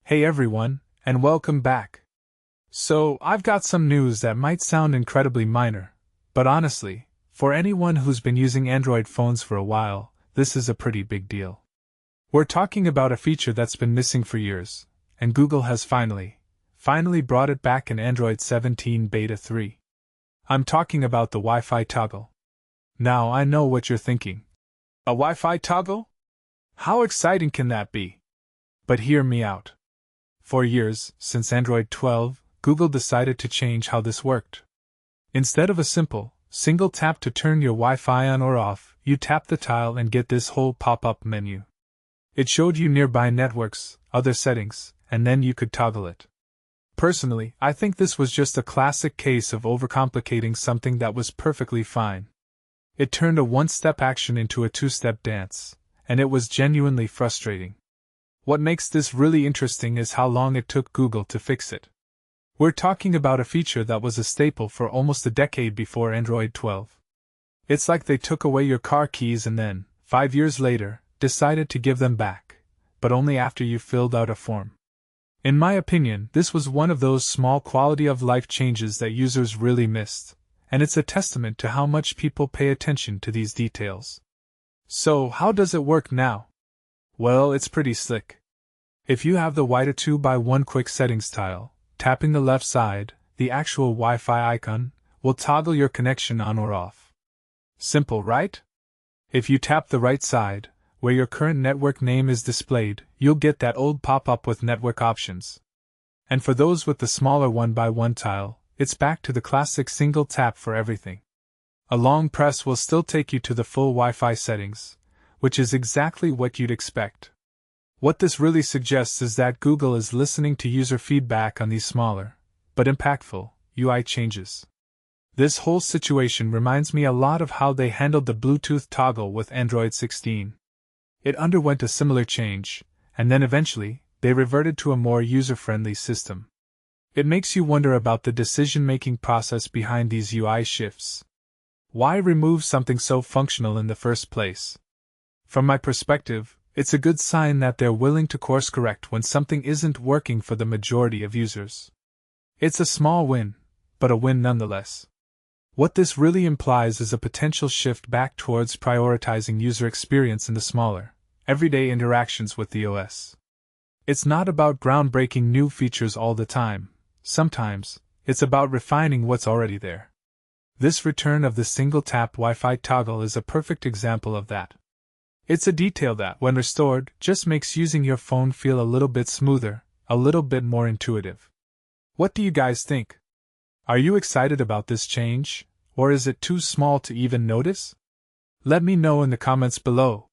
Hey everyone, and welcome back. So, I've got some news that might sound incredibly minor, but honestly, for anyone who's been using Android phones for a while, this is a pretty big deal. We're talking about a feature that's been missing for years, and Google has finally brought it back in Android 17 Beta 3. I'm talking about the Wi-Fi toggle. Now I know what you're thinking. A Wi-Fi toggle? How exciting can that be? But hear me out. For years, since Android 12, Google decided to change how this worked. Instead of a simple, single tap to turn your Wi-Fi on or off, you tap the tile and get this whole pop-up menu. It showed you nearby networks, other settings, and then you could toggle it. Personally, I think this was just a classic case of overcomplicating something that was perfectly fine. It turned a one-step action into a two-step dance, and it was genuinely frustrating. What makes this really interesting is how long it took Google to fix it. We're talking about a feature that was a staple for almost a decade before Android 12. It's like they took away your car keys and then, 5 years later, decided to give them back, but only after you filled out a form. In my opinion, this was one of those small quality-of-life changes that users really missed, and it's a testament to how much people pay attention to these details. So, how does it work now? Well, it's pretty slick. If you have the WIDA 2x1 quick settings tile, tapping the left side, the actual Wi-Fi icon, will toggle your connection on or off. Simple, right? If you tap the right side, where your current network name is displayed, you'll get that old pop-up with network options. And for those with the smaller 1x1 tile, it's back to the classic single tap for everything. A long press will still take you to the full Wi-Fi settings, which is exactly what you'd expect. What this really suggests is that Google is listening to user feedback on these smaller, but impactful, UI changes. This whole situation reminds me a lot of how they handled the Bluetooth toggle with Android 16. It underwent a similar change, and then eventually, they reverted to a more user-friendly system. It makes you wonder about the decision-making process behind these UI shifts. Why remove something so functional in the first place? From my perspective, it's a good sign that they're willing to course-correct when something isn't working for the majority of users. It's a small win, but a win nonetheless. What this really implies is a potential shift back towards prioritizing user experience in the smaller, everyday interactions with the OS. It's not about groundbreaking new features all the time. Sometimes, it's about refining what's already there. This return of the single-tap Wi-Fi toggle is a perfect example of that. It's a detail that, when restored, just makes using your phone feel a little bit smoother, a little bit more intuitive. What do you guys think? Are you excited about this change, or is it too small to even notice? Let me know in the comments below.